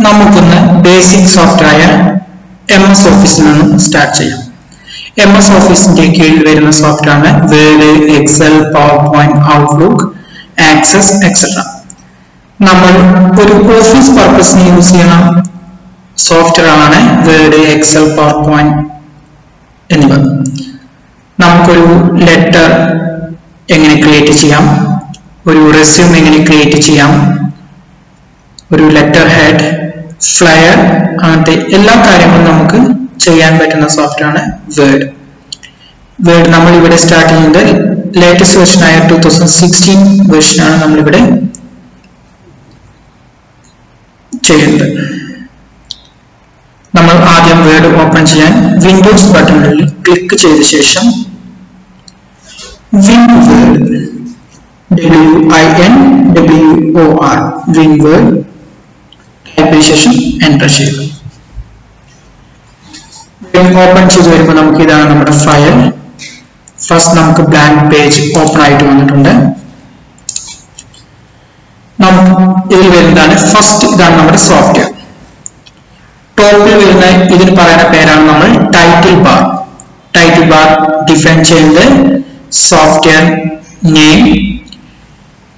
നമുക്കൊന്ന് basic software MS ഓഫീസിൽ നിന്നും സ്റ്റാർട്ട് ചെയ്യാം. MS ഓഫീസിന്റെ കീഴിൽ വരുന്ന സോഫ്റ്റ്വെയർ ആണ് Word, Excel, PowerPoint, Outlook, Access etcetera. നമ്മൾ ഒരു ഓഫീസ് പർപ്പസിന് യൂസ് ചെയ്യുന്ന സോഫ്റ്റ്വെയർ ആണ് വേർഡ്, എക്സൽ, പവർപോയിന്റ് എന്നിവ. നമുക്കൊരു ലെറ്റർ എങ്ങനെ ക്രിയേറ്റ് ചെയ്യാം, ഒരു റെസ്യൂം എങ്ങനെ ക്രിയേറ്റ് ചെയ്യാം, ഒരു ലെറ്റർ ഹെഡ്, ഫ്ലയർ, അങ്ങനത്തെ എല്ലാ കാര്യങ്ങളും നമുക്ക് ചെയ്യാൻ പറ്റുന്ന സോഫ്റ്റ്വെയർ ആണ് വേർഡ്. വേർഡ് നമ്മൾ ഇവിടെ സ്റ്റാർട്ട് ചെയ്യുന്നത് ലേറ്റസ്റ്റ് വെർഷൻ ആയ 2016 വെർഷൻ ആണ് നമ്മളിവിടെ ചെയ്യുന്നത്. നമ്മൾ ആദ്യം വേർഡ് ഓപ്പൺ ചെയ്യാൻ വിൻഡോസ് ബട്ടണിൽ ക്ലിക്ക് ചെയ്ത ശേഷം WinWord WinWord ടൈപ്പ് ചെയ്ത ശേഷം എൻ്റർ ചെയ്യുക. ഓപ്പൺ ചെയ്ത് വരുമ്പോൾ നമുക്ക് ഇതാണ് നമ്മുടെ ഫയൽ. ഫസ്റ്റ് നമുക്ക് ബ്ലാങ്ക് പേജ് ഓപ്പൺ ആയിട്ട് വന്നിട്ടുണ്ട്. നമുക്ക് ഇതിൽ വരുന്നതാണ് ഫസ്റ്റ്, ഇതാണ് നമ്മുടെ സോഫ്റ്റ്വെയർ. ടോപ്പിൽ വരുന്ന ഇതിന് പറയുന്ന പേരാണ് നമ്മൾ title bar. Title bar define ചെയ്യുന്നത് software name,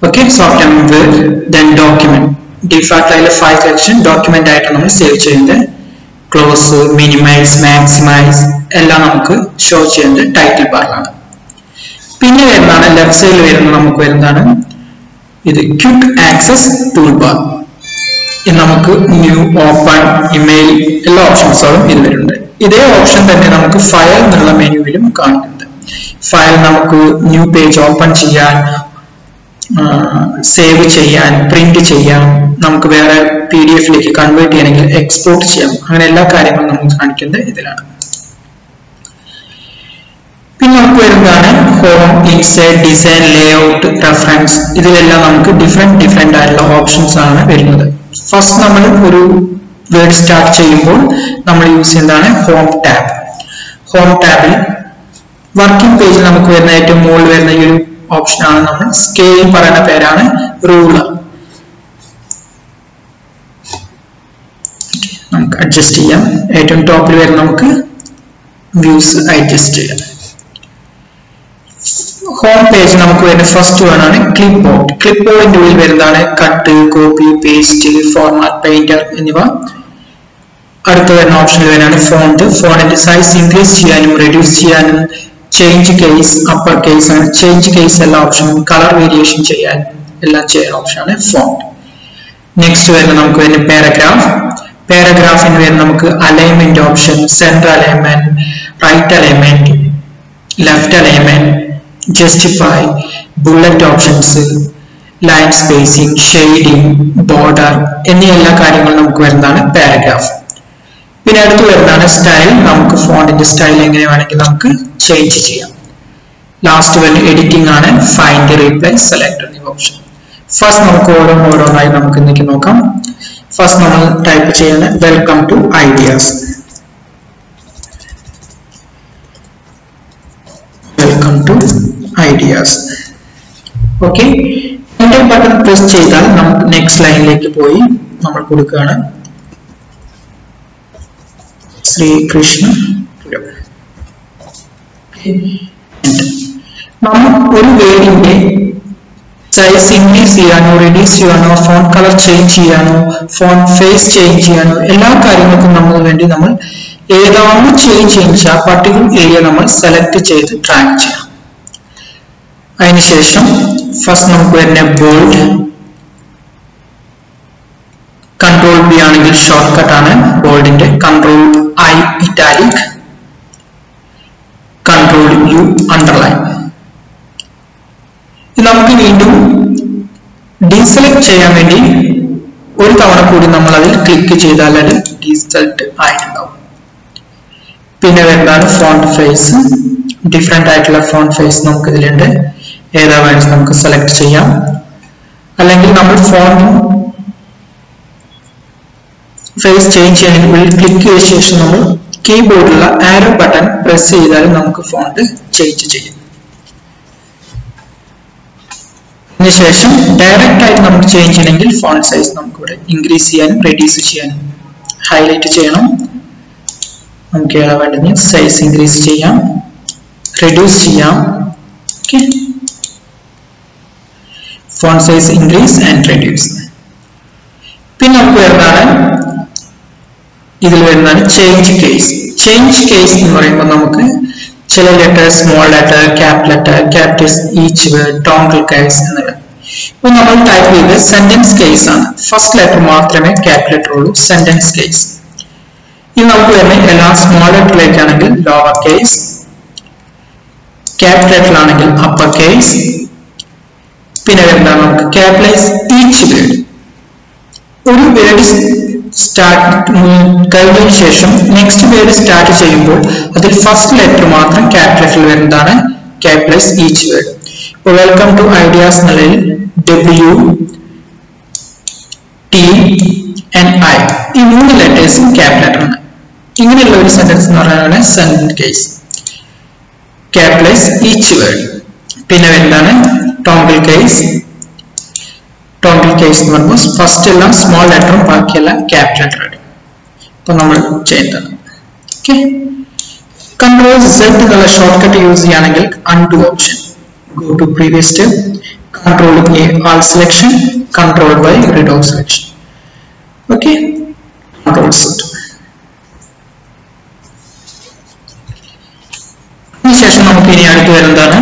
okay, software word, then document. Default ആയിട്ടുള്ള ഫയൽ സെക്ഷൻ ഡോക്യുമെന്റ് ആയിട്ട് നമ്മൾ സേവ് ചെയ്യുന്നത്. ക്ലോസ്, മിനിമൈസ്, മാക്സിമൈസ് എല്ലാം നമുക്ക് ഷോ ചെയ്യുന്നത് ടൈറ്റിൽ ബാറിലാണ്. പിന്നെ വരുന്നതാണ് ലെഫ്റ്റ് സൈഡിൽ വരുന്നത് നമുക്ക് വരുന്നതാണ് ഇത് ക്വിക്ക് ആക്സസ് ടൂൾ ബാർ. നമുക്ക് ന്യൂ, ഓപ്പൺ, ഇമെയിൽ എല്ലാ ഓപ്ഷൻസും ഇത് വരുന്നുണ്ട്. ഇതേ ഓപ്ഷൻ തന്നെ നമുക്ക് ഫയൽ എന്നുള്ള മെനുവിലും കാണുന്നുണ്ട്. ഫയൽ നമുക്ക് ന്യൂ പേജ് ഓപ്പൺ ചെയ്യാൻ, സേവ് ചെയ്യാൻ, പ്രിന്റ് ചെയ്യാം, നമുക്ക് വേറെ PDF-ലേക്ക് കൺവേർട്ട് ചെയ്യണമെങ്കിൽ എക്സ്പോർട്ട് ചെയ്യാം. അങ്ങനെ എല്ലാ കാര്യങ്ങളും നമുക്ക് കാണിക്കുന്നത് ഇതിലാണ്. പിന്നെ നമുക്ക് വരുന്നതാണ് home, inside, design, layout, reference. ഇതിലെല്ലാം നമുക്ക് ഡിഫറെന്റ് ആയിട്ടുള്ള ഓപ്ഷൻസ് ആണ് വരുന്നത്. ഫസ്റ്റ് നമ്മൾ ഒരു വേർഡ് സ്റ്റാർട്ട് ചെയ്യുമ്പോൾ നമ്മൾ യൂസ് ചെയ്യുന്നതാണ് ഹോം ടാബ്. ഹോം ടാബിൽ വർക്കിംഗ് പേജിൽ നമുക്ക് വരുന്ന ഏറ്റവും മുകളിൽ വരുന്ന ഈ ഒരു ഓപ്ഷൻ ആണ് നമ്മൾ സ്കെയിൽ പറയുന്ന പേരാണ് റൂളർ. നമുക്ക് അഡ്ജസ്റ്റ് ചെയ്യാം. ഏറ്റവും ടോപ്പിൽ വരുന്ന നമുക്ക് വ്യൂസ് അഡ്ജസ്റ്റ് ചെയ്യാം. ഹോം പേജ് നമുക്ക് വരുന്ന ഫസ്റ്റ് വൺ ആണ് ക്ലിപ്പ് ബോർഡ്. ക്ലിപ്പ് ബോർഡിന്റെ ഉള്ളിൽ വരുന്നതാണ് cut, copy, paste, format, painter എന്നിവ. അടുത്ത വരുന്ന ഓപ്ഷനിൽ വരുന്നതാണ് ഫോണ്ട്. ഫോണ്ടിന്റെ സൈസ് ഇൻക്രീസ് ചെയ്യാനും റെഡ്യൂസ് ചെയ്യാനും, ചേഞ്ച് കേസ്, അപ്പർ കേസ്, ആണ് ചേഞ്ച് കേസ് എല്ലാ ഓപ്ഷനും, കളർ വേരിയേഷൻ ചെയ്യാൻ എല്ലാം ചെയ്യുന്ന ഓപ്ഷനാണ് ഫോണ്ട്. നെക്സ്റ്റ് വരുന്ന നമുക്ക് വരുന്ന പാരഗ്രാഫ്. പാരഗ്രാഫിന് വരുന്ന നമുക്ക് alignment option, centre alignment, right alignment, left alignment, justify, bullet options, line spacing, shading, border എന്നീ എല്ലാ കാര്യങ്ങളും നമുക്ക് വരുന്നതാണ് പാരഗ്രാഫ്. പിന്നെ അടുത്ത് വരുന്നതാണ് സ്റ്റൈൽ. നമുക്ക് ഫോണ്ടിന്റെ സ്റ്റൈൽ എങ്ങനെ വേണമെങ്കിൽ നമുക്ക് ചേഞ്ച് ചെയ്യാം. ലാസ്റ്റ് വരുന്ന എഡിറ്റിംഗ് ആണ്, ഫൈൻഡ്, റീപ്ലേസ്, സെലക്ട് എന്നീ ഓപ്ഷൻ. ഫസ്റ്റ് നമുക്ക് ഓരോന്നായി നമുക്ക് ഇന്നേക്ക് നോക്കാം. ഫസ്റ്റ് നമ്മൾ ടൈപ്പ് ചെയ്യുന്നത് welcome to ideas. Welcome to ideas. Okay, enter button press ചെയ്താൽ നമുക്ക് നെക്സ്റ്റ് ലൈനിലേക്ക് പോയി നമ്മൾ കൊടുക്കുകയാണ് ശ്രീകൃഷ്ണ. നമ്മൾ ഒരു വേർഡിന്റെ സൈസ് ഇൻക്രീസ് ചെയ്യാനോ റെഡ്യൂസ് ചെയ്യാനോ, ഫോണ്ട് കളർ ചേഞ്ച് ചെയ്യാനോ, ഫോണ്ട് ഫേസ് ചേഞ്ച് ചെയ്യാനോ എല്ലാ കാര്യങ്ങൾക്കും നമ്മൾ വേണ്ടി നമ്മൾ ഏതാണോ ചേഞ്ച് ചെയ്യുന്ന ആ പർട്ടിക്കുലർ ഏരിയ നമ്മൾ സെലക്ട് ചെയ്ത് ട്രാക്ക് ചെയ്യാം. അതിനുശേഷം ഫസ്റ്റ് നമുക്ക് വരുന്ന ബോൾഡ്. കൺട്രോൾ B ആണെങ്കിൽ ഷോർട്ട് കട്ട് ആണ് ബോൾഡിന്റെ. Control I italic, control U underline. നമുക്ക് വീണ്ടും ഡീസെലക്ട് ചെയ്യാൻ വേണ്ടി ഒരു തവണ കൂടി നമ്മൾ അതിൽ ക്ലിക്ക് ചെയ്താൽ അത് ഡീസെലക്ട് ആയിട്ടുണ്ടാവും. പിന്നെ വരുന്നതാണ് ഫോണ്ട് ഫേസ്. ഡിഫറെന്റ് ആയിട്ടുള്ള ഫോണ്ട് ഫേസ് നമുക്ക് ഇതിലുണ്ട്. ഏതാ വേണമെങ്കിൽ നമുക്ക് സെലക്ട് ചെയ്യാം. അല്ലെങ്കിൽ നമ്മൾ ഫോണ്ട് ഫേസ് ചേഞ്ച് ചെയ്യണമെങ്കിൽ ക്ലിക്ക് ചെയ്ത ശേഷം നമ്മൾ കീബോർഡിലുള്ള ആരോ ബട്ടൺ പ്രസ് ചെയ്താൽ നമുക്ക് ഫോണ്ട് ചേഞ്ച് ചെയ്യാം. അതിനുശേഷം ഡയറക്റ്റ് ആയിട്ട് നമുക്ക് ചേഞ്ച് ചെയ്യണമെങ്കിൽ ഫോണ്ട് സൈസ് നമുക്ക് ഇവിടെ ഇൻക്രീസ് ചെയ്യാനും റെഡ്യൂസ് ചെയ്യാനും ഹൈലൈറ്റ് ചെയ്യണം. നമുക്ക് ഏതാ വേണ്ടത് സൈസ് ഇൻക്രീസ് ചെയ്യാം, റെഡ്യൂസ് ചെയ്യാം. Okay, font size increase and reduce. പിന്നെ നമുക്ക് വരുന്നതാണ് ഇതിൽ വരുന്നതാണ് ചേഞ്ച് കേസ്. ചേഞ്ച് കേസ് എന്ന് പറയുമ്പോൾ നമുക്ക് ചില letter, small letter, cap letter, capitals, each word, toggle case എന്നുള്ളത്. ഇപ്പൊ നമ്മൾ ടൈപ്പ് ചെയ്ത് സെന്റൻസ് കേസ് ആണ്. ഫസ്റ്റ് ലെറ്റർ മാത്രമേ ക്യാപ് ലെറ്റർ ഉള്ളൂ, സെന്റൻസ് കേസ്. ഇത് നമുക്ക് വരുന്ന എല്ലാ സ്മോൾ ലെറ്ററിലേക്കാണെങ്കിൽ ലോവർ കേസ്, ക്യാപ് ലെറ്ററിലാണെങ്കിൽ അപ്പർ കേസ്. പിന്നെ വരുന്നതാണ് നമുക്ക് ക്യാപിറ്റലൈസ് ഈച്ച് വേർഡ്. ഒരു വേർഡ് സ്റ്റാർട്ട് കഴിഞ്ഞതിന് ശേഷം നെക്സ്റ്റ് വേർഡ് സ്റ്റാർട്ട് ചെയ്യുമ്പോൾ അതിൽ ഫസ്റ്റ് ലെറ്റർ മാത്രം ക്യാപിറ്റലിൽ വരുന്നതാണ് ക്യാപിറ്റലൈസ് ഈച്ച് വേർഡ്. ഇപ്പോൾ വെൽക്കം ടു ഐഡിയാസ് എന്നുള്ളതിൽ W, T and I ഈ മൂന്ന് ലെറ്റേഴ്സും ക്യാപ് ലെറ്റർ ആണ്. ഇങ്ങനെയുള്ള ഒരു സെന്റൻസ് എന്ന് പറയുന്നത് sentence case, capitalise each word. പിന്നെ വരുന്നതാണ് ടോങ്കൽ കേസ്. ടോങ്കൽ കേസ് എന്ന് പറയുമ്പോൾ ഫസ്റ്റ് എല്ലാം സ്മോൾ ലെറ്ററും ബാക്കിയെല്ലാം ക്യാപ് ലെറ്റർ ആണ്. ഇപ്പൊ നമ്മൾ ചെയ്യുന്നത് ഓക്കെ. കൺട്രോൾ Z എന്നുള്ള ഷോർട്ട് കട്ട് യൂസ് ചെയ്യുകയാണെങ്കിൽ undo option, go to previous step, control A all selection, control Y rid of selection. Okay, control Z. അതിനുശേഷം നമുക്ക് ഇനി അടുത്ത് വരുന്നതാണ്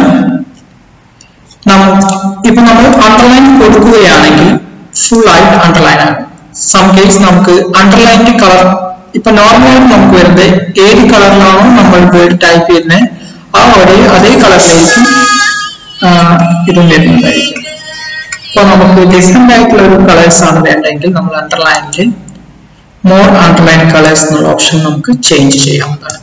ഇപ്പൊ നമ്മൾ അണ്ടർലൈൻ കൊടുക്കുകയാണെങ്കിൽ ഫുൾ ആയിട്ട് അണ്ടർലൈൻ ആണ്. സം കേസ് നമുക്ക് അണ്ടർലൈൻ്റെ കളർ ഇപ്പൊ നോർമലായിട്ട് നമുക്ക് വരുന്നത് ഏത് കളറിലാണോ നമ്മൾ വേർഡ് ടൈപ്പ് ചെയ്യുന്നത് ആ അതേ കളറിലായിരിക്കും ഇതും വരുന്നതായിരിക്കും. അപ്പൊ നമുക്ക് ഡിഫറെന്റ് ആയിട്ടുള്ള ഒരു കളേഴ്സ് ആണ് വേണ്ടെങ്കിൽ നമ്മൾ അണ്ടർലൈനിൽ മോർ അണ്ടർലൈൻ കളേഴ്സ് എന്നുള്ള ഓപ്ഷൻ നമുക്ക് ചേഞ്ച് ചെയ്യാവുന്നതാണ്.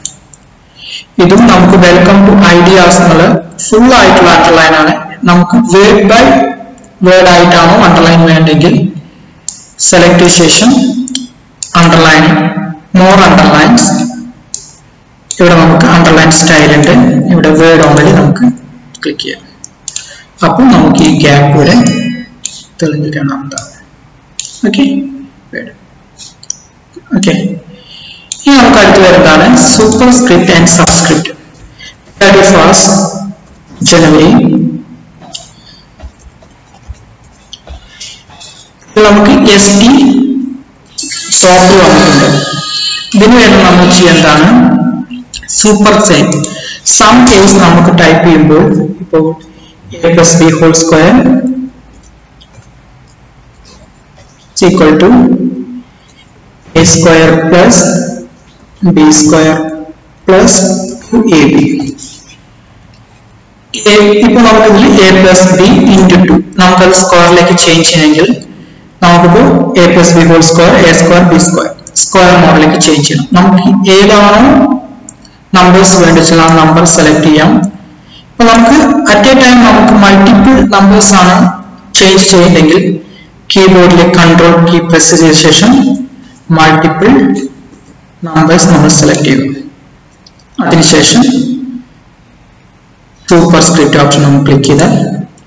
ഇതും നമുക്ക് വെൽക്കം ടു ഐഡിയാസ് എന്നുള്ള ഫുൾ ആയിട്ടുള്ള അണ്ടർലൈൻ ആണ്. നമുക്ക് വേർഡ് ബൈ വേർഡ് ആയിട്ടാണോ അണ്ടർലൈൻ വേണ്ടെങ്കിൽ സെലക്ട് ചെയ്ത ശേഷം അണ്ടർലൈൻ, മോർ അണ്ടർലൈൻസ്. ഇവിടെ നമുക്ക് അണ്ടർലൈൻ സ്റ്റൈൽ ഉണ്ട്, ഇവിടെ വേർഡ് ഓൺലി നമുക്ക് ക്ലിക്ക് ചെയ്യാം. അപ്പോൾ നമുക്ക് ഈ ഗ്യാപ്പ് വരെ തെളിഞ്ഞു കാണാവുന്നതാണ്. Okay okay. ഇനി നമുക്ക് അടുത്ത് വരുന്നതാണ് super script and subscript. 31st January നമുക്ക് ST ടോപ്പിൽ വന്നിട്ടുണ്ട്. ഇതിന് വേണ്ടി നമ്മൾ ചെയ്യുന്നതാണ് സൂപ്പർ സൈൻ. സം കേസ് നമുക്ക് ടൈപ്പ് ചെയ്യുമ്പോൾ ഇപ്പോൾ A plus B whole square is equal to A square plus B square plus 2AB. ഇപ്പോൾ നമുക്ക് A plus B into 2 നമുക്കത് സ്ക്വയറിലേക്ക് ചേഞ്ച് ചെയ്യണമെങ്കിൽ നമുക്കിപ്പോൾ A plus B whole square, A square, B square square മോഡലിലേക്ക് change ചെയ്യണം. നമുക്ക് ഏതാണോ numbers വേണ്ടിച്ചാൽ ആ നമ്പർ സെലക്ട് ചെയ്യാം. അപ്പൊ നമുക്ക് അറ്റ് എ ടൈം നമുക്ക് മൾട്ടിപ്പിൾ നമ്പേഴ്സ് ആണ് ചേഞ്ച് ചെയ്യുന്നെങ്കിൽ കീബോർഡിലെ കൺട്രോൾ കീ പ്രസ് ചെയ്ത ശേഷം മൾട്ടിപ്പിൾ നമ്പേഴ്സ് നമ്മൾ സെലക്ട് ചെയ്യും. അതിനുശേഷം സൂപ്പർ സ്ക്രിപ്റ്റ് ഓപ്ഷൻ നമ്മൾ ക്ലിക്ക് ചെയ്താൽ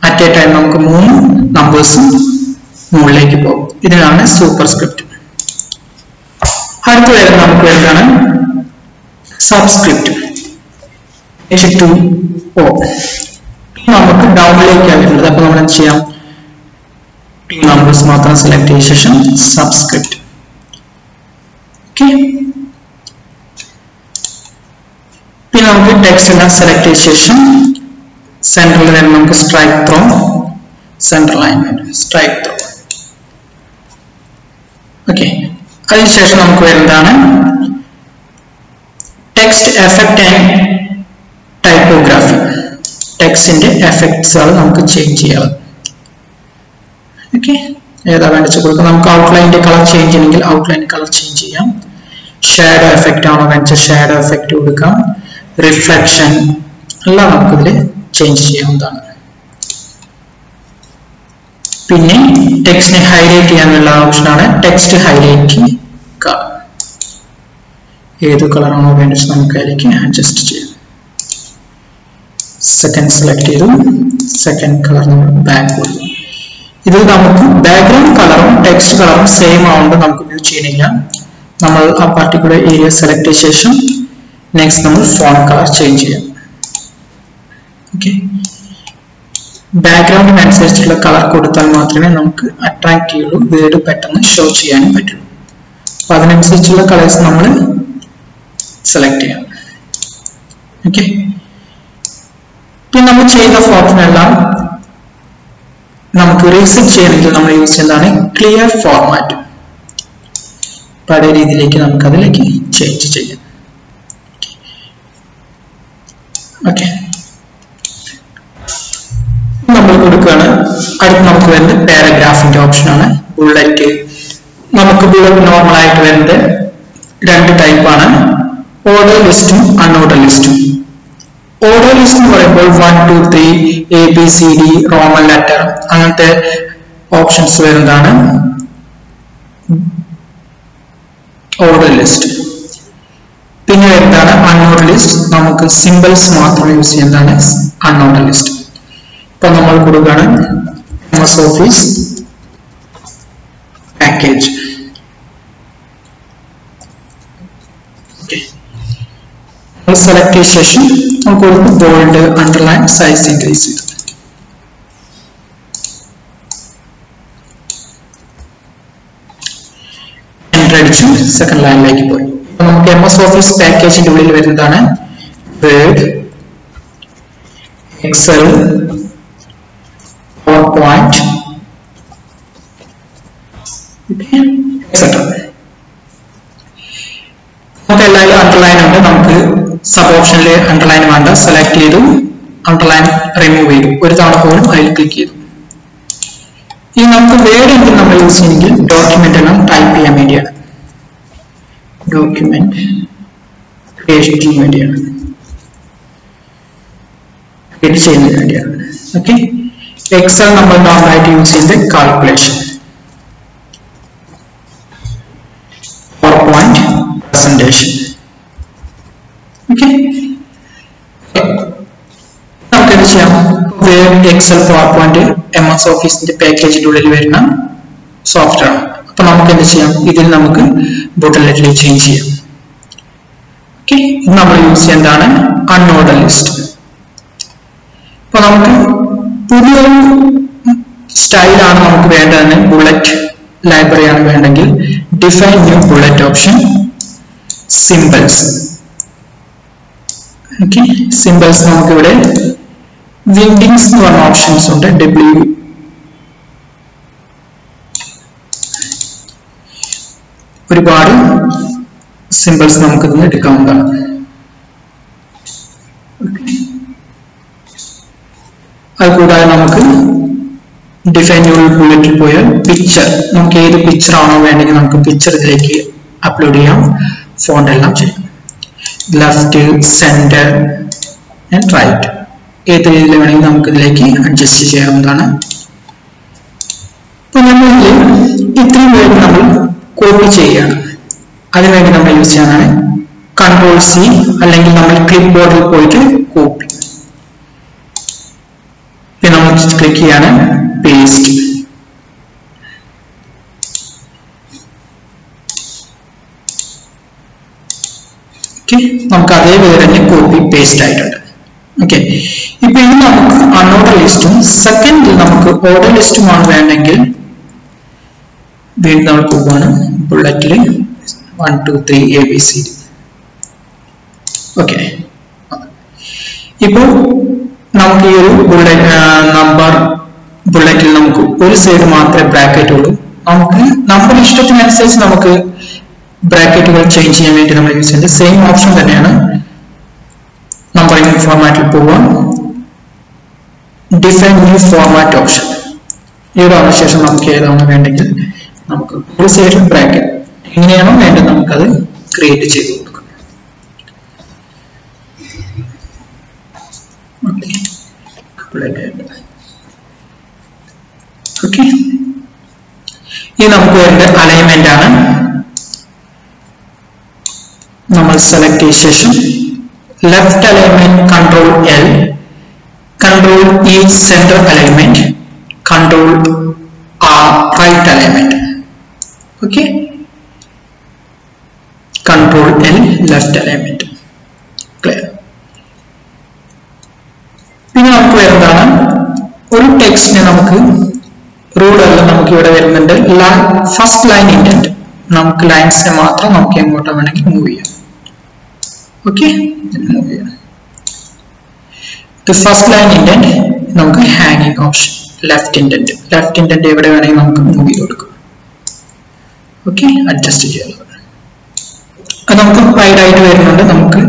അറ്റ് എ ടൈം നമുക്ക് 3 നമ്പേഴ്സും മുകളിലേക്ക് പോകും. ഇതിനാണ് സൂപ്പർ സ്ക്രിപ്റ്റ്. അടുത്ത വരുന്നത് നമുക്ക് എന്താണ് സബ്സ്ക്രിപ്റ്റ്. H2O നമുക്ക് ഡൗണിലേക്കാണ് വരുന്നത്. അപ്പൊ നമ്മൾ എന്ത് ചെയ്യാം, 2 നമ്പേഴ്സ് മാത്രം സെലക്ട് ചെയ്ത ശേഷം സബ്സ്ക്രിപ്റ്റ്. ഓക്കെ. പിന്നെ നമുക്ക് ടെക്സ്റ്റ് എല്ലാം സെലക്ട് ചെയ്ത ശേഷം സെൻട്രൽ ലൈൻ നമുക്ക് strike throw, central line strike throw. Okay. അതിനുശേഷം നമുക്ക് വരുന്നതാണ് ടെക്സ്റ്റ് എഫക്റ്റ് ആൻഡ് ടൈപ്പോഗ്രാഫി. ടെക്സ്റ്റിന്റെ എഫക്ട്സ് നമുക്ക് ചേഞ്ച് ചെയ്യാം. ഓക്കെ, ഏതാ വേണ്ടിച്ച് കൊടുക്കാം. നമുക്ക് ഔട്ട്ലൈനിന്റെ കളർ ചേഞ്ച് ചെയ്യണമെങ്കിൽ ഔട്ട്ലൈൻ കളർ ചേഞ്ച് ചെയ്യാം. ഷാഡോ എഫക്റ്റ് ആണോ വേണ്ടിച്ച ഷാഡോ എഫക്റ്റ് കൊടുക്കാം. റിഫ്ലക്ഷൻ എല്ലാം നമുക്കിതിൽ ചേഞ്ച് ചെയ്യാവുന്നതാണ്. പിന്നെ ടെക്സ്റ്റിനെ ഹൈലൈറ്റ് ചെയ്യാനുള്ള ഓപ്ഷനാണ് ടെക്സ്റ്റ് ഹൈലൈറ്റിംഗ് കളർ. ഏത് കളറാണോ വേണ്ടത് നമുക്ക് അതിലേക്ക് അഡ്ജസ്റ്റ് ചെയ്യാം. സെക്കൻഡ് സെലക്ട് ചെയ്തു, സെക്കൻഡ് കളർ നമ്മൾ ബാക്ക് കൊടുത്തു. ഇതിൽ നമുക്ക് ബാക്ക്ഗ്രൗണ്ട് കളറും ടെക്സ്റ്റ് കളറും സെയിം ആവുമ്പോൾ നമുക്ക് വ്യൂ ചെയ്യണില്ല. നമ്മൾ ആ പർട്ടിക്കുലർ ഏരിയ സെലക്ട് ചെയ്ത ശേഷം നെക്സ്റ്റ് നമ്മൾ ഫോണ്ട് കളർ ചേഞ്ച് ചെയ്യാം. ഓക്കെ, ബാക്ക്ഗ്രൗണ്ടിനനുസരിച്ചുള്ള കളർ കൊടുത്താൽ മാത്രമേ നമുക്ക് അട്രാക്ട് ചെയ്യുള്ളൂ, വേർഡ് പെട്ടെന്ന് ഷോ ചെയ്യാനും പറ്റുള്ളൂ. അപ്പൊ അതിനനുസരിച്ചുള്ള കളേഴ്സ് നമ്മൾ സെലക്ട് ചെയ്യാം. ഓക്കെ, പിന്നെ നമ്മൾ ചെയ്യുന്ന ഫോർമാറ്റിനെല്ലാം നമുക്ക് റീസെറ്റ് ചെയ്യണമെങ്കിൽ നമ്മൾ യൂസ് ചെയ്യുന്നതാണ് ക്ലിയർ ഫോർമാറ്റ്. പഴയ രീതിയിലേക്ക് നമുക്ക് അതിലേക്ക് ചേഞ്ച് ചെയ്യാം. ഓക്കെ, നമ്മൾ കൊടുക്കുകയാണ്. അടുത്ത് നമുക്ക് വരുന്നത് പാരഗ്രാഫിന്റെ ഓപ്ഷനാണ്. ബുള്ളറ്റ്, നമുക്ക് ബുള്ളറ്റ് നോർമൽ ആയിട്ട് വരുന്നത് രണ്ട് ടൈപ്പാണ്, ഓർഡർ ലിസ്റ്റും അൺഓർഡർ ലിസ്റ്റും. ഓർഡർ ലിസ്റ്റ് എന്ന് പറയുമ്പോൾ 1 2 3 ABCD റോമൻ ലെറ്റർ അങ്ങനത്തെ ഓപ്ഷൻസ് വരുന്നതാണ് ഓർഡർ ലിസ്റ്റ്. പിന്നെ വരുന്നതാണ് അൺഓർഡർ ലിസ്റ്റ്, നമുക്ക് സിംബൽസ് മാത്രം യൂസ് ചെയ്യുന്നതാണ് അൺഓർഡർ ലിസ്റ്റ്. ഇപ്പൊ നമ്മൾ കൊടുക്കുകയാണ് MS Office പാക്കേജ്. സെലക്ട് ചെയ്ത ശേഷം നമുക്ക് ബോൾഡ്, അണ്ടർലൈൻ, സൈസ് ഇൻക്രീസ് ചെയ്തു. എന്റർ അടിച്ചു, സെക്കൻഡ് ലൈനിലേക്ക് പോയി. അപ്പൊ നമുക്ക് MS Office പാക്കേജിന്റെ ഉള്ളിൽ വരുന്നതാണ് വേർഡ്, എക്സൽ, PowerPoint, എക്സെട്ര. നമുക്ക് എല്ലാവരും അണ്ടർലൈൻ ഉണ്ട്. നമുക്ക് സബ് ഓപ്ഷനിൽ അണ്ടർലൈൻ വേണ്ട, സെലക്ട് ചെയ്തു, അണ്ടർലൈൻ റിമൂവ് ചെയ്തു, ഒരു തവണ പോലും അതിൽ ക്ലിക്ക് ചെയ്തു. ഇനി നമുക്ക് വേർഡ് എങ്കിൽ നമ്മൾ യൂസ് ചെയ്യുമെങ്കിൽ ഡോക്യുമെന്റ് എല്ലാം ടൈപ്പ് ചെയ്യാൻ വേണ്ടിയാണ്, ഡോക്യുമെന്റ് ക്രിയേഷന് വേണ്ടിയാണ്, ക്രിയേറ്റ് ചെയ്യുന്നതിന് വേണ്ടിയാണ്. ഓക്കെ, എക്സൽ നമ്മൾ നോർമലായിട്ട് യൂസ് ചെയ്യുന്നത് കാൽക്കുലേഷൻ, PowerPoint presentation. ഓക്കെ, നമുക്ക് എന്ത് ചെയ്യാം, വേർഡ്, എക്സൽ, PowerPoint MS ഓഫീസിന്റെ പാക്കേജിന്റെ ഉള്ളിൽ വരുന്ന സോഫ്റ്റ്വെയർ ആണ്. അപ്പൊ നമുക്ക് എന്ത് ചെയ്യാം, ഇതിൽ നമുക്ക് ബുള്ളറ്റിൽ ചേഞ്ച് ചെയ്യാം. ഓക്കെ, നമ്മൾ യൂസ് ചെയ്യുന്നതാണ് അൺഓർഡർ ലിസ്റ്റ്. അപ്പൊ നമുക്ക് പുതിയൊരു സ്റ്റൈലാണ് നമുക്ക് വേണ്ടതെന്ന്, ബുള്ളറ്റ് ലൈബ്രറി ആണ് വേണ്ടെങ്കിൽ define new bullet option, symbols. Okay, symbols നമുക്ക് ഇവിടെ വിൻഡിങ്സ് എന്ന് പറഞ്ഞ ഓപ്ഷൻസ് ഉണ്ട്, ഒരുപാട് സിംബൽസ് നമുക്ക് ഇതിന് എടുക്കാവുന്നതാണ്. അതുകൂടാതെ നമുക്ക് ഡിഫൈൻ ന്യൂ ബുള്ളറ്റിൽ പോയാൽ പിക്ചർ, നമുക്ക് ഏത് പിക്ചർ ആണോ വേണ്ടെങ്കിൽ നമുക്ക് പിക്ചർ ഇതിലേക്ക് അപ്ലോഡ് ചെയ്യാം, ഫോണ്ട് എല്ലാം ചെയ്യാം. ലെഫ്റ്റ്, സെന്റർ ആൻഡ് റൈറ്റ്, ഏത് രീതിയിൽ വേണമെങ്കിൽ നമുക്ക് ഇതിലേക്ക് അഡ്ജസ്റ്റ് ചെയ്യാവുന്നതാണ്. അപ്പൊ നമ്മൾ ഇത്രയും വേണ്ടി നമ്മൾ കോപ്പി ചെയ്യുകയാണ്. അതിനുവേണ്ടി നമ്മൾ യൂസ് ചെയ്യാനാണ് Ctrl+C, അല്ലെങ്കിൽ നമ്മൾ ക്ലിപ്പ് ബോർഡിൽ പോയിട്ട് കോപ്പി, പിന്നെ നമ്മൾ ക്ലിക്ക് ചെയ്യാണ് പേസ്റ്റ്. നമുക്ക് അതേപോലെ തന്നെ കോപ്പി പേസ്റ്റ് ആയിട്ടുണ്ട്. ഓക്കെ, ഇപ്പൊ ഇനി നമുക്ക് അൺഓർഡർ ലിസ്റ്റും സെക്കൻഡിൽ നമുക്ക് ഓർഡർ ലിസ്റ്റുമാണ് വേണ്ടെങ്കിൽ വീണ്ടും നമ്മൾ പോവുകയാണ് ബുള്ളറ്റിൽ 1 2 3 ABCD. ഓക്കെ, ഇപ്പോൾ നമുക്ക് ഈ ഒരു നമ്പർ ബുള്ളറ്റിൽ നമുക്ക് ഒരു സൈഡ് മാത്രമേ ബ്രാക്കറ്റ് ഉള്ളൂ. നമുക്ക് നമ്മുടെ ഇഷ്ടത്തിനനുസരിച്ച് നമുക്ക് ബ്രാക്കറ്റുകൾ ചേഞ്ച് ചെയ്യാൻ വേണ്ടി നമ്മൾ യൂസ് ചെയ്യുന്നത് സെയിം ഓപ്ഷൻ തന്നെയാണ്. നമ്പറിംഗ് ഫോർമാറ്റിൽ പോവാം, ഡിഫൈൻ ന്യൂ ഫോർമാറ്റ് ഓപ്ഷൻ, ഇവിടെ വന്ന ശേഷം നമുക്ക് ഏതാണ് വേണ്ടെങ്കിൽ നമുക്ക് ഒരു സൈഡിൽ ബ്രാക്കറ്റ് എങ്ങനെയാണോ വേണ്ടത് നമുക്കത് ക്രിയേറ്റ് ചെയ്ത് കൊടുക്കാം. ഓക്കെ, ഇനി നമുക്ക് വേണ്ട അലൈൻമെന്റ് ആണ്. നമ്മൾ സെലക്ട് ചെയ്ത ശേഷം left alignment Ctrl+L, Control E center alignment, Control R right alignment. Okay. Control L left alignment. Clear. പിന്നെ നമുക്ക് വരുന്നതാണ് ഒരു ടെക്സ്റ്റിനെ നമുക്ക് റൂളറിൽ നമുക്ക് ഇവിടെ വരുന്നുണ്ട് ഫസ്റ്റ് ലൈൻ ഇൻഡന്റ്. നമുക്ക് ലൈൻസിനെ മാത്രം നമുക്ക് എങ്ങോട്ട് വേണമെങ്കിൽ മൂവ് ചെയ്യാം. ഓക്കെ, മൂവ് ചെയ്യാം. ഫസ്റ്റ് ലൈൻ ഇൻഡന്റ് നമുക്ക് ഹാങ്ങിങ് ഓപ്ഷൻ, ലെഫ്റ്റ് ഇൻഡന്റ് എവിടെ വേണമെങ്കിൽ നമുക്ക് മൂവ് ചെയ്ത് കൊടുക്കാം. ഓക്കെ, അഡ്ജസ്റ്റ് ചെയ്യാം. അത് നമുക്ക് വൈഡ് ആയിട്ട് വരുന്നുണ്ട്. നമുക്ക്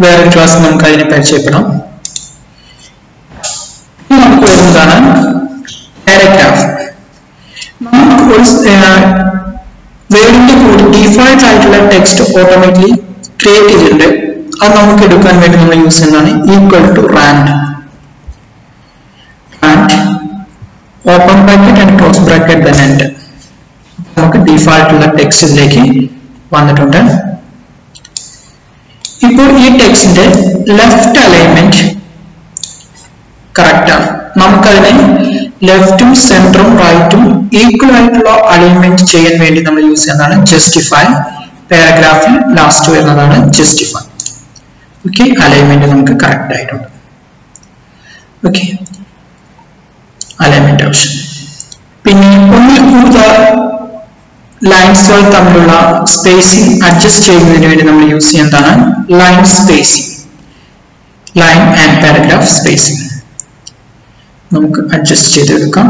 വേറൊരു ക്ലാസ് നമുക്ക് അതിനെ പരിചയപ്പെടാം. നമുക്ക് വരുന്നതാണ് പാരഗ്രാഫ്. നമുക്ക് വേർഡിന്റെ കൂടി ഡിഫോൾട്ട് ആയിട്ടുള്ള ടെക്സ്റ്റ് ഓട്ടോമാറ്റിക്കലി ക്രിയേറ്റ് ചെയ്തിട്ടുണ്ട്. അത് നമുക്ക് എടുക്കാൻ വേണ്ടി നമ്മൾ യൂസ് ചെയ്യുന്നതാണ് equal to rand open bracket and close bracket then end. നമുക്ക് ഡിഫോൾട്ട് ഉള്ള ടെക്സ്റ്റിലേക്ക് വന്നിട്ടുണ്ട്. ഇപ്പോൾ ഈ ടെക്സ്റ്റിന്റെ ലെഫ്റ്റ് അലൈൻമെന്റ് കറക്റ്റ് ആണ്. നമുക്കതിനെ ലെഫ്റ്റും സെന്ററും റൈറ്റും ഈക്വൽ ആയിട്ടുള്ള അലൈൻമെന്റ് ചെയ്യാൻ വേണ്ടി നമ്മൾ യൂസ് ചെയ്യുന്നതാണ് ജസ്റ്റിഫൈ. പാരഗ്രാഫിൽ ലാസ്റ്റ് വരുന്നതാണ് ജസ്റ്റിഫൈ. ഓക്കെ, അലൈൻമെന്റ് നമുക്ക് കറക്റ്റ് ആയിട്ടുണ്ട്. Okay, alignment option. പിന്നെ ഒന്നിൽ കൂടുതൽ ലൈൻസുകൾ തമ്മിലുള്ള സ്പേസിംഗ് അഡ്ജസ്റ്റ് ചെയ്യുന്നതിന് വേണ്ടി നമ്മൾ യൂസ് ചെയ്യുന്നതാണ് line spacing, line and paragraph spacing. നമുക്ക് അഡ്ജസ്റ്റ് ചെയ്തെടുക്കാം.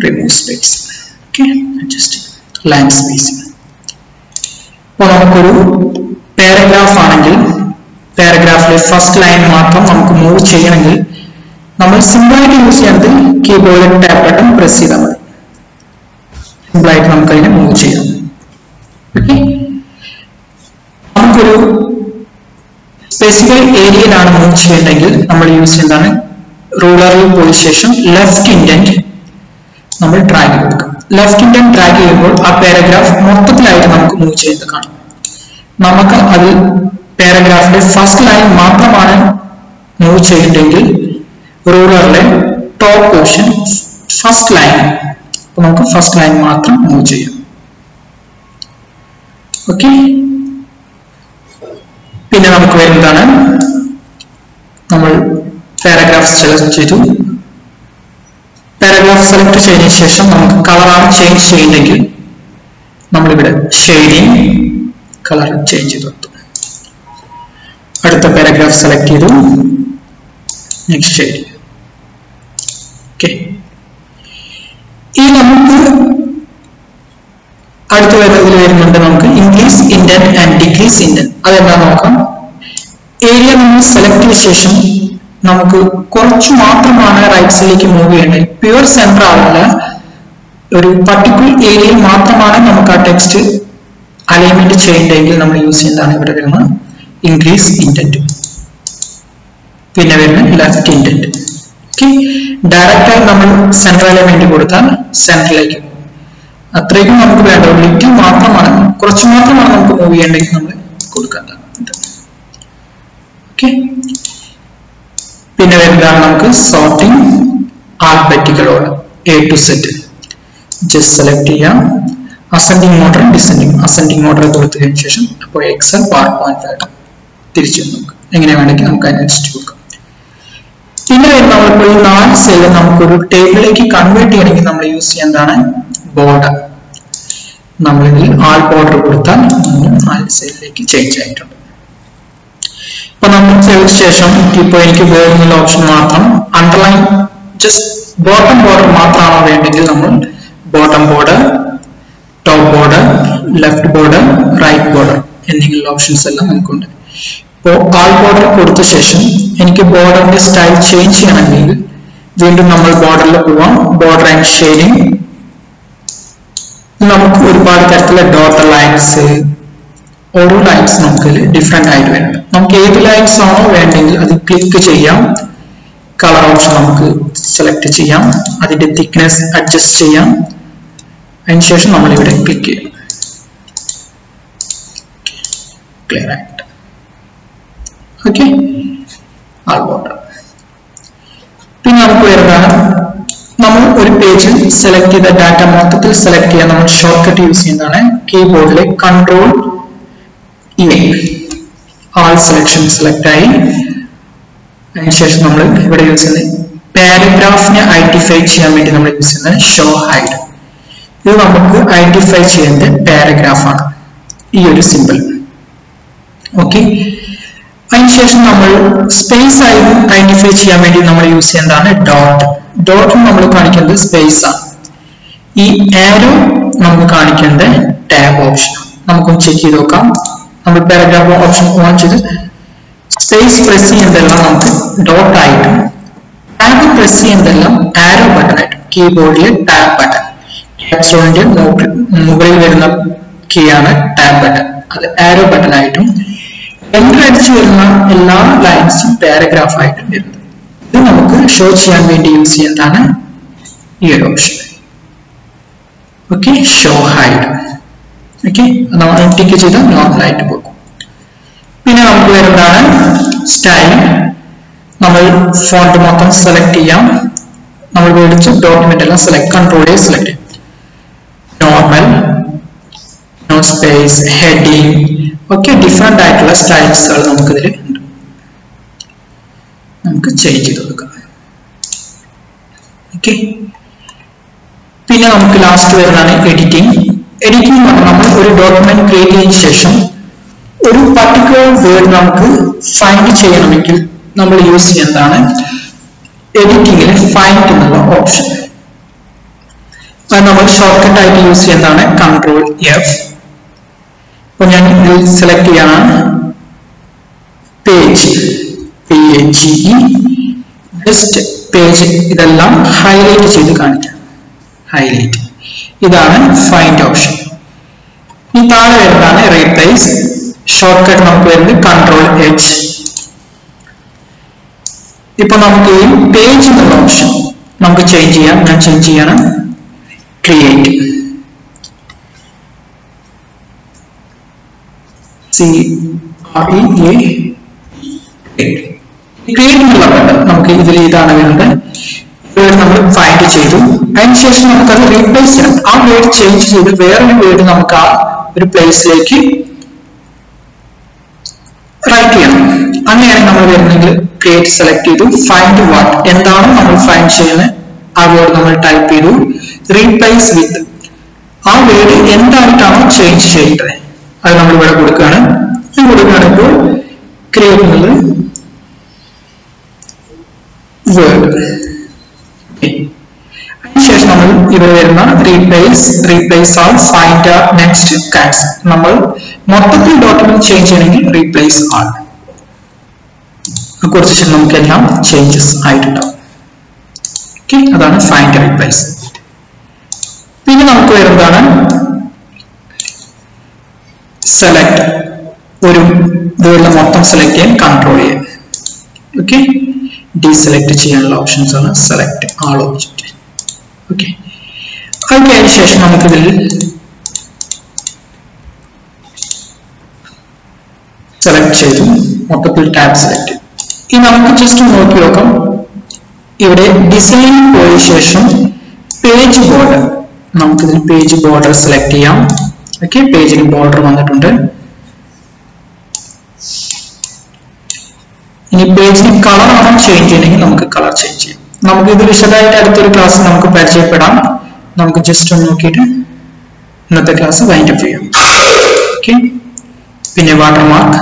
Remove space. Okay, adjust line spacing. അപ്പോൾ നമുക്കൊരു പാരഗ്രാഫ് ആണെങ്കിൽ പാരഗ്രാഫിലെ ഫസ്റ്റ് ലൈൻ മാത്രം നമുക്ക് മൂവ് ചെയ്യണമെങ്കിൽ നമ്മൾ സിമ്പിളായിട്ട് യൂസ് ചെയ്യുന്നത് കീബോർഡിൽ ടാപ്പ് ബട്ടൺ പ്രസ് ചെയ്താൽ മതി. സിമ്പിളായിട്ട് നമുക്ക് അതിനെ മൂവ് ചെയ്യാം. ഓക്കെ, നമുക്കൊരു സ്പെസിഫിക് ഏരിയയിലാണ് മൂവ് ചെയ്യേണ്ടതെങ്കിൽ നമ്മൾ യൂസ് ചെയ്യുന്നതാണ് റൂളറിൽ പോയ ശേഷം ലെഫ്റ്റ് ഇൻഡന്റ് നമ്മൾ ഡ്രാഗ് കൊടുക്കാം. ലെഫ്റ്റ് ഇൻഡന്റ് ഡ്രാഗ് ചെയ്യുമ്പോൾ ആ പാരഗ്രാഫ് മൊത്തത്തിലായിട്ട് നമുക്ക് മൂവ് ചെയ്യുന്നത് കാണാം. നമുക്ക് അതിൽ പാരഗ്രാഫിന്റെ ഫസ്റ്റ് ലൈൻ മാത്രമാണ് മൂവ് ചെയ്യേണ്ടതെങ്കിൽ റൂളറിലെ ടോപ്പ് പോർഷൻ ഫസ്റ്റ് ലൈൻ, നമുക്ക് ഫസ്റ്റ് ലൈൻ മാത്രം മൂവ് ചെയ്യാം. ഓക്കെ, പിന്നെ നമുക്ക് വരുന്നതാണ് നമ്മൾ പാരഗ്രാഫ് സെലക്ട് ചെയ്തു. പാരഗ്രാഫ് സെലക്ട് ചെയ്തതിനു ശേഷം നമുക്ക് കളറാണ് ചേഞ്ച് ചെയ്യുന്നെങ്കിൽ നമ്മളിവിടെ ഷെയ്ഡിങ് കളർ ചേഞ്ച് ചെയ്തു. അടുത്ത പാരഗ്രാഫ് സെലക്ട് ചെയ്തു, നെക്സ്റ്റ് ഷെയ്ഡിങ്. ഓക്കെ, ഈ നമുക്ക് അടുത്ത വരുന്നുണ്ട് നമുക്ക് increase indent and decrease indent. അതെന്താ നോക്കാം. ഏരിയ നമ്മൾ സെലക്ട് ചെയ്ത ശേഷം നമുക്ക് കുറച്ച് മാത്രമാണ് റൈറ്റ് സൈഡിലേക്ക് മൂവ് ചെയ്യേണ്ടത്. പ്യുവർ സെന്റർ ആവില്ല, ഒരു പർട്ടിക്കുലർ ഏരിയയിൽ മാത്രമാണ് നമുക്ക് ആ ടെക്സ്റ്റ് അലൈൻമെന്റ് ചെയ്യേണ്ടതെങ്കിൽ നമ്മൾ യൂസ് ചെയ്യുന്നതാണ് ഇവിടെ വരുന്ന ഇൻക്രീസ് ഇൻഡന്റ്. പിന്നെ വരുന്ന ലെഫ്റ്റ് ഇൻഡന്റ്. ഓക്കെ, ഡയറക്റ്റ് ആയി നമ്മൾ സെന്റർ അലൈൻമെന്റ് കൊടുത്താൽ സെന്ററിലേക്ക് പോകും. അത്രയ്ക്കും നമുക്ക് വേണ്ട, ലിറ്റിൽ മാത്രമാണ്, കുറച്ച് മാത്രമാണ് നമുക്ക് മൂവ് ചെയ്യേണ്ടെങ്കിൽ നമ്മൾ കൊടുക്കേണ്ടത്. ഓക്കെ, പിന്നെ വരുന്നതാണ് നമുക്ക് sorting alphabetical order A to Z. Just select ചെയ്യാം. Ascending order, descending. Ascending order കൊടുത്തതിനു ശേഷം അപ്പോൾ എക്സൽ PowerPoint തിരിച്ചു നമുക്ക് എങ്ങനെ വേണമെങ്കിൽ നമുക്ക് അതിനനുസരിച്ച് കൊടുക്കാം. പിന്നെ നമ്മളിപ്പോൾ ഈ 4 സെല്ല് നമുക്കൊരു ടേബിളിലേക്ക് കൺവേർട്ട് ചെയ്യണമെങ്കിൽ നമ്മൾ യൂസ് ചെയ്യുന്നതാണ് ബോർഡർ. നമ്മളിതിൽ ആൾ ബോർഡർ കൊടുത്താൽ 4 സെല്ലിലേക്ക് ചേഞ്ച് ആയിട്ടുണ്ട്. ഇപ്പൊ നമ്മൾ ചെയ്ത ശേഷം ഇപ്പോൾ എനിക്ക് ബോർഡർ ഓപ്ഷൻ മാത്രം അണ്ടർലൈൻ ജസ്റ്റ് ബോട്ടം ബോർഡർ മാത്രമാണോ വേണ്ടെങ്കിൽ നമ്മൾ bottom border, top border, left border, right border എന്നിങ്ങനെയുള്ള ഓപ്ഷൻസ് എല്ലാം നമുക്കുണ്ട്. ഇപ്പോൾ ആൾ ബോർഡർ കൊടുത്ത ശേഷം എനിക്ക് ബോർഡറിന്റെ സ്റ്റൈൽ ചേഞ്ച് ചെയ്യണമെങ്കിൽ വീണ്ടും നമ്മൾ ബോർഡറിൽ പോവാം. Border and shading. നമുക്ക് ഒരുപാട് തരത്തിലുള്ള ഡോട്ടർ ലൈൻസ്, ഓരോ ലൈൻസ് നമുക്ക് ഡിഫറെന്റ് ആയിട്ട് വേണം. നമുക്ക് ഏത് ലൈൻസ് ആണോ വേണ്ടെങ്കിൽ അത് ക്ലിക്ക് ചെയ്യാം. കളർ ഓപ്ഷൻ നമുക്ക് സെലക്ട് ചെയ്യാം. അതിന്റെ തിക്നെസ് അഡ്ജസ്റ്റ് ചെയ്യാം. അതിനുശേഷം നമ്മൾ ഇവിടെ ക്ലിക്ക് ചെയ്യാം. ക്ലിയർ ആയിട്ട്. Okay, all border. പേജിൽ സെലക്ട് ചെയ്ത ഡാറ്റ മൊത്തത്തിൽ സെലക്ട് ചെയ്യാൻ നമ്മൾ ഷോർട്ട് കട്ട് യൂസ് ചെയ്യുന്നതാണ് കീബോർഡിലെ control A. All selection select ആയി. അതിനുശേഷം നമ്മൾ ഇവിടെ യൂസ് ചെയ്യുന്നത് പാരഗ്രാഫിനെ ഐഡന്റിഫൈ ചെയ്യാൻ വേണ്ടി നമ്മൾ യൂസ് ചെയ്യുന്നത് ഷോ ഹൈഡ്. ഇത് നമുക്ക് ഐഡന്റിഫൈ ചെയ്യുന്നത് പാരഗ്രാഫാണ്, ഈ ഒരു സിമ്പിൾ. ഓക്കെ. അതിനുശേഷം നമ്മൾ സ്പേസ് ആയി ഐഡന്റിഫൈ ചെയ്യാൻ വേണ്ടി നമ്മൾ യൂസ് ചെയ്യുന്നതാണ് ഡോട്ട്. ഡോട്ട് നമ്മൾ കാണിക്കുന്നത് സ്പേസ് ആണ്. ഈ ആരോ നമുക്ക് കാണിക്കുന്നത് ടാബ് ഓപ്ഷൻ. നമുക്കൊന്ന് ചെക്ക് ചെയ്ത് നോക്കാം. നമ്മൾ പാരഗ്രാഫ് ഓപ്ഷൻ ഓൺ ചെയ്ത് സ്പേസ് പ്രസ് ചെയ്യുന്നതെല്ലാം നമുക്ക് ഡോട്ട് ആയിട്ടും ടാബ് പ്രസ് ചെയ്യുന്നതെല്ലാം ആരോ ബട്ടൺ ആയിട്ടും കീബോർഡിലെ ടാബ് ബട്ടൺ. ക്യാപ്സോണിന്റെ മുകളിൽ വരുന്ന കീ ആണ് ടാബ് ബട്ടൺ. അത് ആരോ ബട്ടൺ ആയിട്ടും എൻ്റർ അടിച്ചു വരുന്ന എല്ലാ ലൈൻസും പാരഗ്രാഫ് ആയിട്ടും വരുന്നത്. ഇത് നമുക്ക് ഷോ ചെയ്യാൻ വേണ്ടി യൂസ് ചെയ്യുന്നതാണ് ഈ ഒരു option. Okay. Show hide. Okay. നമ്മൾ ടിക്ക് ചെയ്ത് നോർമലായിട്ട് പോകും. പിന്നെ നമുക്ക് വരുന്നതാണ് സ്റ്റൈൽ. നമ്മൾ ഫോണ്ട് മൊത്തം സെലക്ട് ചെയ്യാം. നമ്മൾ മേടിച്ച ഡോക്യുമെന്റ് എല്ലാം സെലക്ട് കൺട്രോൾ സെലക്ട് ചെയ്യാം. നോർമൽ, നോ സ്പേസ്, ഹെഡിങ് ഒക്കെ ഡിഫറെന്റ് ആയിട്ടുള്ള സ്റ്റൈൽസുകൾ നമുക്ക് ഇതിൽ ഉണ്ട്. നമുക്ക് ചേഞ്ച് ചെയ്ത് കൊടുക്കാം. ഓക്കെ. പിന്നെ നമുക്ക് ലാസ്റ്റ് വരുന്നതാണ് എഡിറ്റിംഗ്. എഡിറ്റിംഗ് പറഞ്ഞാൽ നമ്മൾ ഒരു ഡോക്യുമെന്റ് ക്രിയേറ്റ് ചെയ്തതിനു ശേഷം ഒരു പർട്ടിക്കുലർ വേർഡ് നമുക്ക് ഫൈൻഡ് ചെയ്യണമെങ്കിൽ നമ്മൾ യൂസ് ചെയ്യുന്നതാണ് എഡിറ്റിംഗിൽ ഫൈൻഡ് എന്നുള്ള ഓപ്ഷൻ. അത് നമ്മൾ ഷോർട്ട് കട്ട് ആയിട്ട് യൂസ് ചെയ്യുന്നതാണ് കൺട്രോൾ എഫ്. അപ്പോൾ ഞാൻ ഇതിൽ സെലക്ട് ചെയ്യാണ് പേജ്, PAGE, ജസ്റ്റ് പേജ്. ഇതെല്ലാം ഹൈലൈറ്റ് ചെയ്ത് കാണിക്കാം. ഹൈലൈറ്റ്. ഇതാണ് ഫൈൻഡ് ഓപ്ഷൻ. ഈ താഴെ വരുന്നതാണ് റീപ്ലേസ്. ഷോർട്ട് കട്ട് നമുക്ക് വരുന്നത് കൺട്രോൾ H. ഇപ്പൊ നമുക്ക് ഈ പേജ് എന്നുള്ള ഓപ്ഷൻ നമുക്ക് ചേഞ്ച് ചെയ്യാം. ഞാൻ ചേഞ്ച് ചെയ്യണം ക്രിയേറ്റ്. ക്രിയേറ്റ് എന്നുള്ള ബട്ടൺ നമുക്ക് ഇതിൽ ഇതാണ് വരുന്നത്. നമ്മൾ ഫൈൻഡ് ചെയ്തു. അതിനുശേഷം നമുക്കത് റീപ്ലേസ് ചെയ്യണം. ആ വേർഡ് ചേഞ്ച് ചെയ്ത് വേറൊരു വേർഡ് നമുക്ക് ആ ഒരു പ്ലേസിലേക്ക് റൈറ്റ് ചെയ്യണം. അങ്ങനെയാണ് നമ്മൾ വരുന്നെങ്കിൽ ക്രിയേറ്റ് സെലക്ട് ചെയ്തു. ഫൈൻഡ് വാട്ട്, എന്താണോ നമ്മൾ ഫൈൻഡ് ചെയ്യുന്നത് ആ വേർഡ് നമ്മൾ ടൈപ്പ് ചെയ്തു. റീപ്ലേസ് വിത്ത്, ആ വേർഡ് എന്തായിട്ടാണോ ചേഞ്ച് ചെയ്യേണ്ടത് അത് നമ്മൾ ഇവിടെ കൊടുക്കുകയാണ്. കൊടുക്കുകയാണിപ്പോൾ ക്രിയേറ്റ് എന്നുള്ളത് വേർഡ്. അതിനുശേഷം നമ്മൾ ഇവിടെ വരുന്ന റീപ്ലേസ് ആൾ, ഫൈൻഡ് നെക്സ്റ്റ് കാൻസൽ. നമ്മൾ മൊത്തത്തിൽ ഡോക്യുമെന്റ് ചേഞ്ച് ചെയ്യണമെങ്കിൽ റീപ്ലേസ് ആൾ. കുറച്ച് ശേഷം നമുക്ക് എല്ലാം ചേഞ്ചസ് ആയിട്ടുണ്ടാവും. ഓക്കെ. അതാണ് ഫൈൻഡ് റീപ്ലേസ്. പിന്നെ നമുക്ക് വരുന്നതാണ് സെലക്ട്. ഒരു വേർഡ് മൊത്തം സെലക്ട് ചെയ്യാൻ കൺട്രോൾ ചെയ്യാം. ഓക്കെ. ഡീസെലക്ട് ചെയ്യാനുള്ള ഓപ്ഷൻസ് ആണ് സെലക്ട് ആൾ ഒബ്ജക്റ്റ്. ഓക്കെ. അതിന് ശേഷം നമുക്കിതിൽ സെലക്ട് ചെയ്തു മൊത്തത്തിൽ ടാബ് സെലക്ട്. ഇനി നമുക്ക് ജസ്റ്റ് നോക്കി നോക്കാം. ഇവിടെ ഡിസൈൻ പോയ ശേഷം പേജ് ബോർഡർ, നമുക്കിതിൽ പേജ് ബോർഡർ സെലക്ട് ചെയ്യാം. ഓക്കെ. പേജിന് ബോർഡർ വന്നിട്ടുണ്ട്. ഇനി പേജിന് കളർ ആണ് ചേഞ്ച് ചെയ്യണമെങ്കിൽ നമുക്ക് കളർ ചേഞ്ച് ചെയ്യാം. നമുക്ക് ഇത് വിശദമായിട്ട് അടുത്തൊരു ക്ലാസ് നമുക്ക് പരിചയപ്പെടാം. നമുക്ക് ജസ്റ്റ് ഒന്ന് നോക്കിയിട്ട് ഇന്നത്തെ ക്ലാസ് വൈൻഡ് അപ്പ് ചെയ്യാം. ഓക്കെ. പിന്നെ വാട്ടർമാർക്ക്.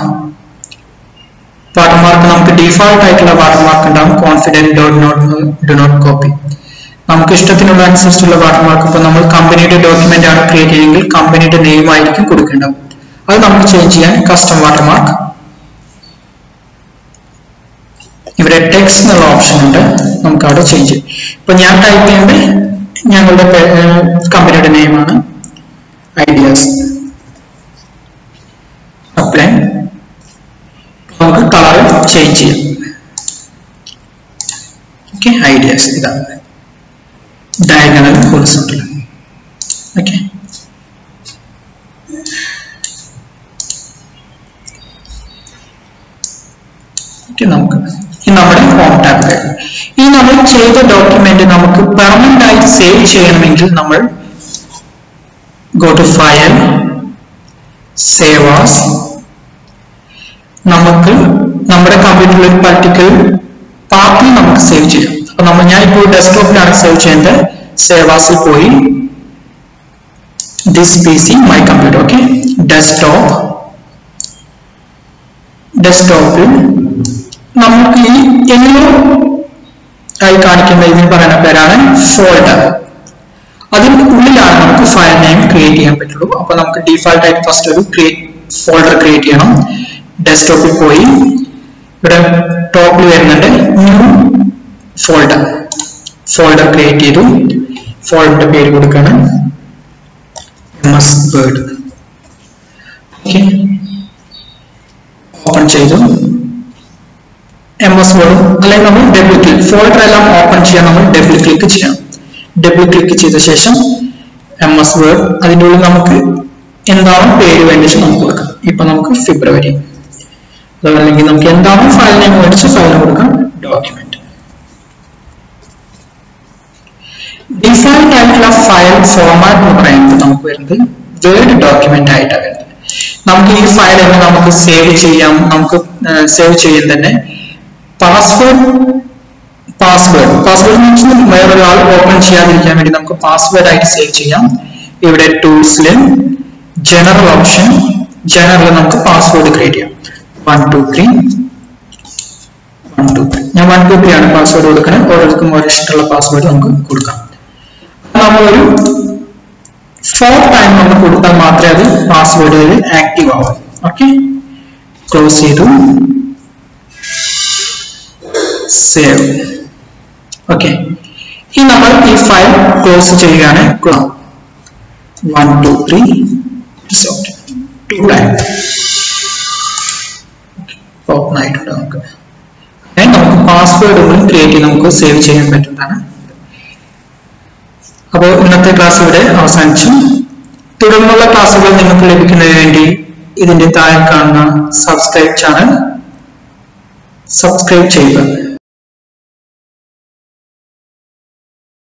വാട്ടർമാർക്ക് നമുക്ക് ഡിഫോൾട്ട് ആയിട്ടുള്ള വാട്ടർമാർക്ക് ഉണ്ടാവും. Confidential, do not copy. നമുക്ക് ഇഷ്ടത്തിനുള്ള അനുസരിച്ചുള്ള വാട്ടർമാർക്ക്. ഇപ്പോൾ നമ്മൾ കമ്പനിയുടെ ഡോക്യുമെന്റ് ആണ് ക്രിയേറ്റ് ചെയ്യുന്നതെങ്കിൽ കമ്പനിയുടെ നെയിം ആയിരിക്കും കൊടുക്കേണ്ടത്. അത് നമുക്ക് ചേഞ്ച് ചെയ്യാൻ കസ്റ്റം വാട്ടർമാർക്ക്. ഇവിടെ ടെക്സ്റ്റ് എന്നുള്ള ഓപ്ഷൻ ഉണ്ട്, നമുക്ക് അവിടെ ചേഞ്ച് ചെയ്യും. ഇപ്പൊ ഞാൻ ടൈപ്പ് ചെയ്യുന്നത് ഞങ്ങളുടെ കമ്പനിയുടെ നെയിമാണ്, ഐഡിയാസ്. അപ്ലൈ. നമുക്ക് കളർ ചേഞ്ച് ചെയ്യാം. ഓക്കെ. ഐഡിയാസ് ഇതാണ് ഡയഗണൽ ഹൊറിസോണ്ടൽ. ഓക്കെ. നമുക്ക് നമ്മുടെ ഹോം ടാബ് കഴിഞ്ഞു. ഈ നമ്മൾ ചെയ്ത ഡോക്യുമെന്റ് നമുക്ക് പെർമനന്റ് ആയിട്ട് സേവ് ചെയ്യണമെങ്കിൽ നമ്മൾ go to file, save as. നമുക്ക് നമ്മുടെ കമ്പ്യൂട്ടറിൽ ഒരു പർട്ടിക്കുലർ പാർട്ടിൽ നമുക്ക് സേവ് ചെയ്യാം. അപ്പൊ ഞാൻ ഇപ്പോൾ ഡെസ്ക്ടോപ്പിലാണ് സേവ് ചെയ്യുന്നത്. സേവ് ആസിൽ പോയി this PC my computer. Okay, ഡെസ്ക്ടോപ്പിൽ നമുക്ക് ഈ യെല്ലോ ആയി കാണിക്കുന്ന ഇതിന് പറയുന്ന പേരാണ് ഫോൾഡർ. അതിന്റെ ഉള്ളിലാണ് നമുക്ക് ഫയൽ നെയിം ക്രിയേറ്റ് ചെയ്യാൻ പറ്റുള്ളൂ. അപ്പൊ നമുക്ക് ഡിഫാൾട്ട് ആയിട്ട് ഫസ്റ്റ് ഒരു ഫോൾഡർ ക്രിയേറ്റ് ചെയ്യണം. ഡെസ്ക്ടോപ്പിൽ പോയി ഇവിടെ ടോപ്പിൽ വരുന്നുണ്ട് ന്യൂ ഫോൾഡർ ക്രിയേറ്റ് ചെയ്തു. ഫോൾഡറിന്റെ പേര് കൊടുക്കണം MS Word. ഓക്കെ, ഓപ്പൺ ചെയ്തു. MS Word അല്ലെങ്കിൽ നമ്മൾ ഡബിൾ ക്ലിക്ക്, ഫോൾഡർ എല്ലാം ഓപ്പൺ ചെയ്യാൻ നമ്മൾ ഡബിൾ ക്ലിക്ക് ചെയ്യാം. ഡബിൾ ക്ലിക്ക് ചെയ്ത ശേഷം MS Word അതിൻ്റെ ഉള്ളിൽ നമുക്ക് എന്താണ് പേര് വേണ്ടിച്ച് നമുക്ക് കൊടുക്കാം. ഇപ്പൊ നമുക്ക് ഫെബ്രുവരി, അതല്ലെങ്കിൽ നമുക്ക് എന്താണ് ഫയൽ നെയിം വേണ്ടിച്ച് ഫയൽ കൊടുക്കാം ഡോക്യുമെന്റ്. ഡിഫാൾട്ട് ആയിട്ടുള്ള ഫയൽ ഫോർമാറ്റ് എന്ന് പറയുന്നത് നമുക്ക് വരുന്നത് വേർഡ് ഡോക്യുമെന്റ് ആയിട്ടാണ് വരുന്നത്. നമുക്ക് ഈ ഫയൽ എങ്ങനെ നമുക്ക് സേവ് ചെയ്യാം? നമുക്ക് സേവ് ചെയ്യാൻ തന്നെ പാസ്വേഡ് വേറൊരാൾ ഓപ്പൺ ചെയ്യാതിരിക്കാൻ വേണ്ടി നമുക്ക് പാസ്വേഡ് ആയിട്ട് സേവ് ചെയ്യാം. ഇവിടെ ടൂൾസിൽ ജനറൽ ഓപ്ഷൻ, ജനറൽ നമുക്ക് പാസ്വേഡ് ക്രിയേറ്റ് ചെയ്യാം. 123 ഞാൻ 123 ആണ് പാസ്വേഡ് കൊടുക്കുന്നത്. ഓരോരുത്തർക്കും ഓരോ ഇഷ്ടമുള്ള പാസ്വേഡ് നമുക്ക് കൊടുക്കാം. നമ്മളൊരു 4 ടൈം നമ്മൾ കൊടുത്താൽ മാത്രമേ അത് പാസ്വേഡ് ആക്റ്റീവ് ആവും. ഓക്കെ, ക്ലോസ് ചെയ്തു, സേവ്. ഓക്കെ, ഇനി നമ്മൾ ഈ ഫയൽ ക്ലോസ് ചെയ്യുകയാണ്. 123 2 ടൈം ഓപ്പൺ ആയിട്ടുണ്ട്. നമുക്ക് പാസ്വേഡ് ക്രിയേറ്റ് ചെയ്ത് നമുക്ക് സേവ് ചെയ്യാൻ പറ്റുന്നതാണ്. അപ്പോൾ ഇന്നത്തെ ക്ലാസ് ഇവിടെ അവസാനിച്ചു. തുടർന്നുള്ള ക്ലാസ്സുകൾ നിങ്ങൾക്ക് ലഭിക്കുന്നതിന് വേണ്ടി ഇതിന്റെ താഴെ കാണുന്ന സബ്സ്ക്രൈബ് ചാനൽ സബ്സ്ക്രൈബ് ചെയ്യുക.